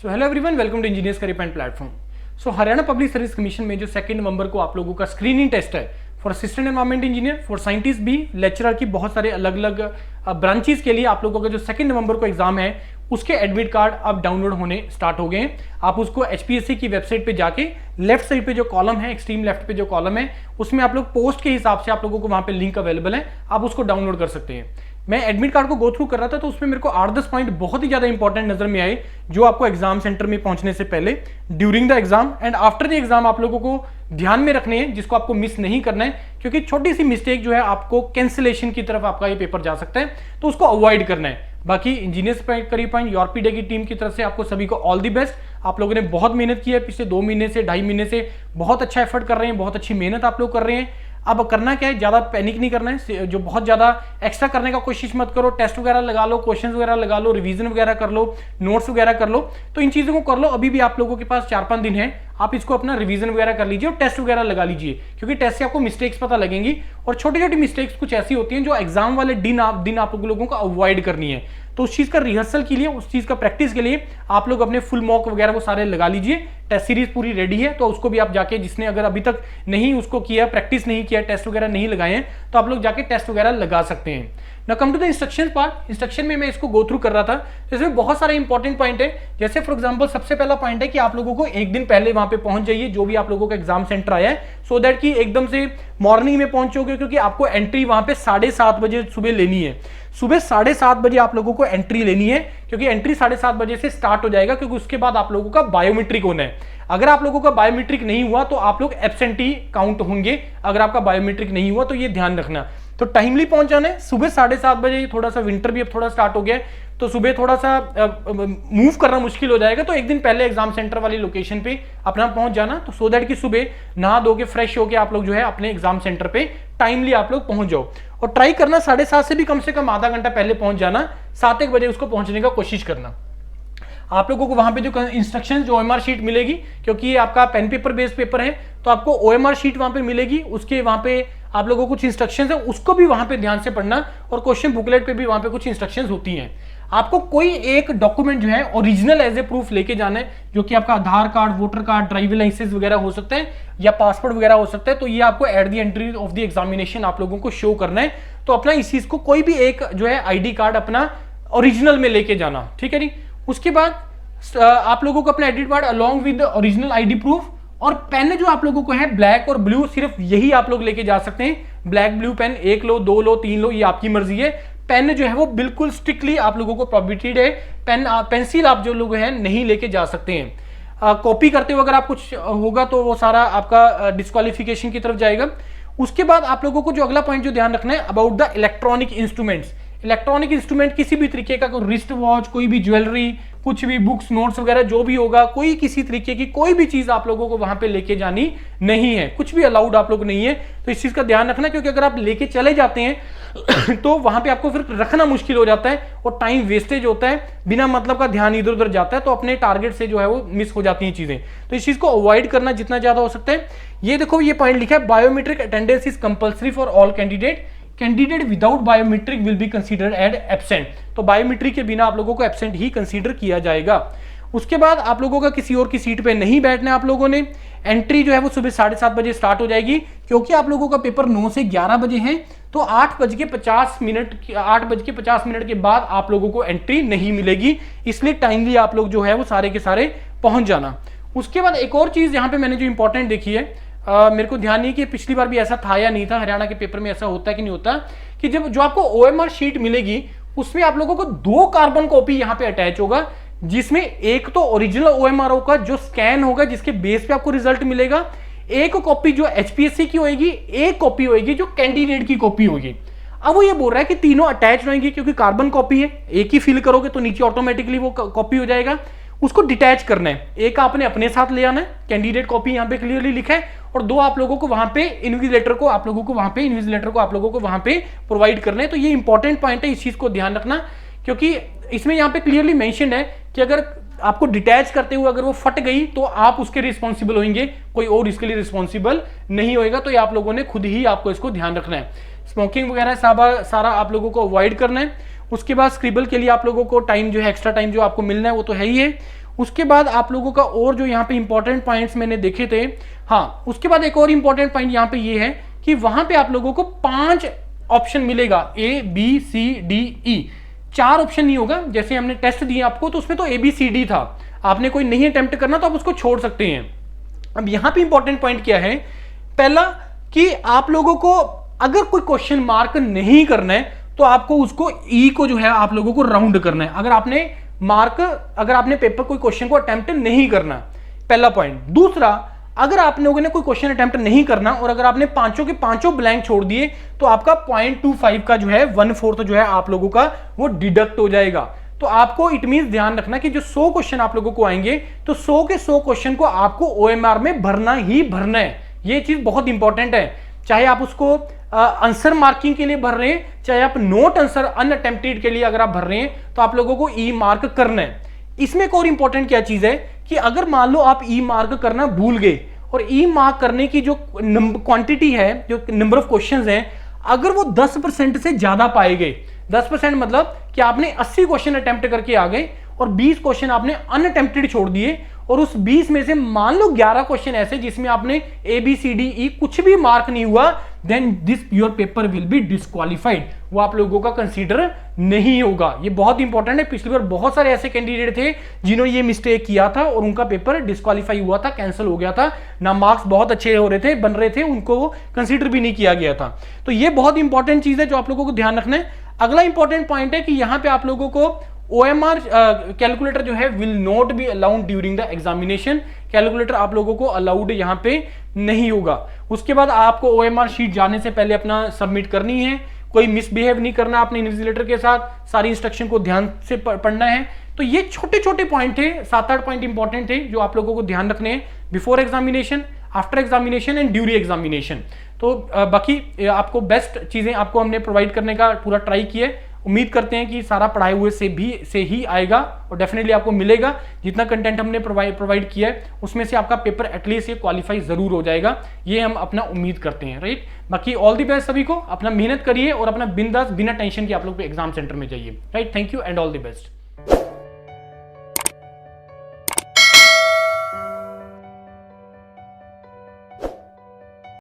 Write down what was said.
So hello everyone, welcome to engineers career point platform. So Haryana public service commission में जो 2 नवंबर को आप लोगों का स्क्रीनिंग टेस्ट है for assistant environment engineer, for scientist भी, लेक्चरर की बहुत सारे अलग अलग ब्रांचेस के लिए आप लोगों का जो 2 नवंबर को एग्जाम है उसके एडमिट कार्ड अब डाउनलोड होने स्टार्ट हो गए हैं। आप उसको HPSC की वेबसाइट पे जाके लेफ्ट साइड पे जो कॉलम है, एक्सट्रीम लेफ्ट पे जो कॉलम है, उसमें आप लोग पोस्ट के हिसाब से आप लोगों को वहां पे लिंक अवेलेबल है, आप उसको डाउनलोड कर सकते हैं। मैं एडमिट कार्ड को गो थ्रू कर रहा था तो उसमें मेरे को 8-10 पॉइंट बहुत ही ज्यादा इंपॉर्टेंट नजर में आए जो आपको एग्जाम सेंटर में पहुंचने से पहले, during the exam and after the exam आप लोगों को ध्यान में रखने हैं, जिसको आपको मिस नहीं करना है, क्योंकि छोटी सी मिस्टेक जो है आपको कैंसिलेशन की तरफ आपका ये पेपर जा सकता है, तो उसको अवॉइड करना है। बाकी इंजीनियर्स करियर पॉइंट यूरोपीडे की टीम की तरफ से आपको सभी को ऑल दी बेस्ट। आप लोगों ने बहुत मेहनत की है, पिछले 2 महीने से 2.5 महीने से बहुत अच्छा एफर्ट कर रहे हैं, बहुत अच्छी मेहनत आप लोग कर रहे हैं। अब करना क्या है, ज्यादा पैनिक नहीं करना है, जो बहुत ज्यादा एक्स्ट्रा करने का कोशिश मत करो। टेस्ट वगैरह लगा लो, क्वेश्चन वगैरह लगा लो, रिवीजन वगैरह कर लो, नोट्स वगैरह कर लो, तो इन चीजों को कर लो। अभी भी आप लोगों के पास 4-5 दिन है, आप इसको अपना रिवीजन वगैरह कर लीजिए और टेस्ट वगैरह लगा लीजिए, क्योंकि टेस्ट से आपको मिस्टेक्स पता लगेंगी और छोटी छोटी मिस्टेक्स कुछ ऐसी होती हैं जो एग्जाम वाले दिन आप लोगों को अवॉइड करनी है। तो उस चीज का रिहर्सल के लिए, उस चीज का प्रैक्टिस के लिए आप लोग अपने फुल मॉक वगैरह वो सारे लगा लीजिए। टेस्ट सीरीज पूरी रेडी है, तो उसको भी आप जाके, जिसने अगर अभी तक नहीं उसको किया, प्रैक्टिस नहीं किया, टेस्ट वगैरह नहीं लगाए हैं, तो आप लोग जाके टेस्ट वगैरह लगा सकते हैं। Now come to the instruction part. Instruction में मैं इसको गो थ्रू कर रहा था, तो इसमें बहुत सारे इंपॉर्टेंट पॉइंट है। जैसे फॉर एग्जांपल सबसे पहला पॉइंट है कि आप लोगों को एक दिन पहले वहां पे पहुंच जाइए, जो भी आप लोगों का एग्जाम सेंटर आया है, सो दैट कि एकदम से मॉर्निंग में पहुंचोगे, क्योंकि आपको एंट्री वहां पे 7:30 बजे सुबह लेनी है। सुबह 7:30 बजे आप लोगों को एंट्री लेनी है, क्योंकि एंट्री 7:30 बजे से स्टार्ट हो जाएगा, क्योंकि उसके बाद आप लोगों का बायोमेट्रिक होना है। अगर आप लोगों का बायोमेट्रिक नहीं हुआ तो आप लोग एब्सेंटी काउंट होंगे। अगर आपका बायोमेट्रिक नहीं हुआ तो ये ध्यान रखना। तो टाइमली पहुंच जाना है सुबह 7:30 बजे। थोड़ा सा विंटर भी अब थोड़ा स्टार्ट हो गया है, तो सुबह थोड़ा सा मूव करना मुश्किल हो जाएगा, तो एक दिन पहले एग्जाम सेंटर वाली लोकेशन पे अपना पहुंच जाना, तो सो दैट कि सुबह नहा धो के फ्रेश होके आप लोग जो है अपने एग्जाम सेंटर पे टाइमली आप लोग पहुंच जाओ। और ट्राई करना 7:30 से भी कम से कम आधा घंटा पहले पहुंच जाना, 7-1 बजे उसको पहुंचने का कोशिश करना। आप लोगों को वहां पे जो इंस्ट्रक्शन, जो OMR शीट मिलेगी, क्योंकि ये आपका पेन पेपर बेस्ड पेपर है, तो आपको OMR शीट वहां पे मिलेगी। उसके वहां पे आप लोगों को कुछ इंस्ट्रक्शंस है, उसको भी वहां पे ध्यान से पढ़ना, और क्वेश्चन बुकलेट पे भी वहां पे कुछ इंस्ट्रक्शंस होती हैं। आपको कोई एक डॉक्यूमेंट जो है ओरिजिनल एज ए प्रूफ लेके जाना है, जो कि आपका Aadhaar card, voter card, driving licence वगैरह हो सकता है, या पासपोर्ट वगैरह हो सकता है। तो ये आपको at the entry of the examination आप लोगों को शो करना है। तो अपना इस चीज को कोई भी एक जो है ID कार्ड अपना ओरिजिनल में लेके जाना, ठीक है जी। उसके बाद आप लोगों को अपना edit card along with original ID proof, और पेन जो आप लोगों को है ब्लैक और ब्लू, सिर्फ यही आप लोग लेके जा सकते हैं। ब्लैक ब्लू पेन 1 लो, 2 लो, 3 लो, ये आपकी मर्जी है। पेन जो है वो बिल्कुल स्ट्रिक्टली आप लोगों को प्रोहिबिटेड है। पेंसिल आप जो लोग हैं नहीं लेके जा सकते हैं। कॉपी करते हुए अगर आप कुछ होगा तो वो सारा आपका डिस्क्वालिफिकेशन की तरफ जाएगा। उसके बाद आप लोगों को जो अगला पॉइंट जो ध्यान रखना है, about the electronic instruments. Electronic instrument किसी भी तरीके का, कोई रिस्ट वॉच, कोई भी ज्वेलरी, कुछ भी बुक्स, नोट्स वगैरह जो भी होगा, कोई किसी तरीके की कोई भी चीज आप लोगों को वहां पे लेके जानी नहीं है, कुछ भी अलाउड आप लोग नहीं है। तो इस चीज का ध्यान रखना, क्योंकि अगर आप लेके चले जाते हैं तो वहां पे आपको फिर रखना मुश्किल हो जाता है और टाइम वेस्टेज होता है, बिना मतलब का ध्यान इधर उधर जाता है, तो अपने टारगेट से जो है वो मिस हो जाती हैं चीजें। तो इस चीज को अवॉइड करना जितना ज्यादा हो सकता है। ये देखो, ये पॉइंट लिखा है, biometric attendance is compulsory for all candidate without biometric will be considered as absent. तो बायोमेट्रिक के बिना आप लोगों को एब्सेंट ही कंसीडर किया जाएगा। उसके बाद आप लोगों का किसी और की सीट पे नहीं बैठना है। आप लोगों ने एंट्री जो है वो सुबह 7:30 बजे स्टार्ट हो जाएगी, क्योंकि आप लोगों का पेपर 9 से 11 बजे है, तो 8:50 मिनट के बाद आप लोगों को एंट्री नहीं मिलेगी, इसलिए टाइमली आप लोग जो है वो सारे के सारे पहुंच जाना। उसके बाद एक और चीज यहाँ पे मैंने जो इंपॉर्टेंट देखी है, मेरे को ध्यान नहीं कि पिछली बार भी ऐसा था या नहीं था, हरियाणा के पेपर में ऐसा होता है कि नहीं होता, कि जब जो आपको OMR शीट मिलेगी उसमें आप लोगों को 2 कार्बन कॉपी यहाँ पे अटैच होगा, जिसमें एक तो ओरिजिनल OMR होगा जो स्कैन होगा, जिसके बेस पे आपको रिजल्ट मिलेगा। एक कॉपी जो HPSC की होगी, एक कॉपी होगी जो कैंडिडेट की कॉपी होगी। अब वो ये बोल रहा है कि तीनों अटैच रहेंगी, क्योंकि कार्बन कॉपी है, एक ही फिल करोगे तो नीचे ऑटोमेटिकली वो कॉपी हो जाएगा। उसको डिटैच करना है, एक आपने अपने साथ ले आना है, कैंडिडेट कॉपी यहाँ पे क्लियरली लिखा है, और 2 आप लोगों को वहां पे इन्विजिलेटर को आप लोगों को वहां पे प्रोवाइड करना है। तो ये इंपॉर्टेंट पॉइंट है, इस चीज को ध्यान रखना, क्योंकि इसमें यहाँ पे क्लियरली मेंशन है कि अगर आपको डिटैच करते हुए अगर वो फट गई तो आप उसके रिस्पॉन्सिबल होंगे, कोई और इसके लिए रिस्पॉन्सिबल नहीं होएगा। तो ये आप लोगों ने खुद ही आपको इसको ध्यान रखना है। स्मोकिंग वगैरह सारा आप लोगों को अवॉइड करना है। उसके बाद स्क्रिबल के लिए आप लोगों को टाइम जो है, एक्स्ट्रा टाइम जो आपको मिलना है वो तो है ही है। उसके बाद आप लोगों का और जो यहाँ पे इंपॉर्टेंट पॉइंट्स मैंने देखे थे, हाँ उसके बाद एक और इंपॉर्टेंट पॉइंट यहाँ पे ये है कि वहां पे आप लोगों को 5 ऑप्शन मिलेगा, A B C D E, 4 option नहीं होगा। जैसे हमने टेस्ट दिए आपको तो उसमें तो A B C D था, आपने कोई नहीं अटेम्प्ट करना तो आप उसको छोड़ सकते हैं। अब यहां पे इंपॉर्टेंट पॉइंट क्या है, पहला कि आप लोगों को अगर कोई क्वेश्चन मार्क नहीं करना है तो आपको उसको ई को जो है आप लोगों को राउंड करना है, अगर आपने पेपर कोई क्वेश्चन को अटेम्प्ट नहीं करना, पहला पॉइंट। दूसरा, अगर आप लोगों ने कोई क्वेश्चन अटेम्प्ट नहीं करना और अगर आपने पांचों के पांचों ब्लैंक छोड़ दिए तो आपका 0.25 का जो है 1/4 जो है आप लोगों का वो डिडक्ट हो जाएगा। तो आपको इट मींस ध्यान रखना कि जो 100 क्वेश्चन आप लोगों को आएंगे तो 100 के 100 क्वेश्चन को आपको ओएमआर में भरना ही भरना है। ये चीज बहुत इंपॉर्टेंट है, चाहे आप उसको आंसर मार्किंग के लिए भर रहे हैं, चाहे आप नोट आंसर अनअटेम्प्टेड के लिए अगर आप भर रहे हैं तो आप लोगों को ई मार्क करना है। इसमें एक और इंपॉर्टेंट क्या चीज है कि अगर मान लो आप ई मार्क करना भूल गए और ई मार्क करने की जो क्वांटिटी है, जो नंबर ऑफ क्वेश्चंस हैं, अगर वो 10% से ज्यादा पाए गए, 10% मतलब कि आपने 80 क्वेश्चन अटेम्प्ट करके आ गए और 20 क्वेश्चन आपने अनअटेम्प्टेड छोड़ दिए और उस 20 में से मान लो 11 क्वेश्चन ऐसे जिसमें आपने A B C D E कुछ भी मार्क नहीं हुआ, then this your paper will be disqualified, वो आप लोगों का कंसीडर नहीं होगा। ये बहुत इंपॉर्टेंट है। पिछली बार बहुत सारे ऐसे कैंडिडेट थे जिन्होंने ये मिस्टेक किया था और उनका पेपर डिस्क्वालीफाई हुआ था, कैंसिल हो गया था ना, मार्क्स बहुत अच्छे हो रहे थे, बन रहे थे, उनको कंसीडर भी नहीं किया गया था। तो ये बहुत इंपॉर्टेंट चीज है जो आप लोगों को ध्यान रखना है। अगला इंपॉर्टेंट पॉइंट है कि यहां पे आप लोगों को OMR कैलकुलेटर जो है will not be allowed during the examination, calculator आप लोगों को अलाउड यहां पे नहीं होगा। उसके बाद आपको OMR शीट जाने से पहले अपना सबमिट करनी है, कोई मिसबिहेव नहीं करना अपने इन्विजिलेटर के साथ, सारी इंस्ट्रक्शन को ध्यान से पढ़ना है। तो ये छोटे छोटे पॉइंट थे, 7-8 पॉइंट इंपॉर्टेंट थे जो आप लोगों को ध्यान रखने हैं before examination, after examination and during examination. तो बाकी आपको बेस्ट चीजें आपको हमने प्रोवाइड करने का पूरा ट्राई किया है। उम्मीद करते हैं कि सारा पढ़ाए हुए से ही आएगा और डेफिनेटली आपको मिलेगा। जितना कंटेंट हमने प्रोवाइड किया है उसमें से आपका पेपर एटलीस्ट ये क्वालिफाई जरूर हो जाएगा, ये हम अपना उम्मीद करते हैं, राइट। बाकी ऑल द बेस्ट सभी को, अपना मेहनत करिए और अपना बिंदास बिना टेंशन के आप लोग एग्जाम सेंटर में जाइए, right. Thank you and all the best.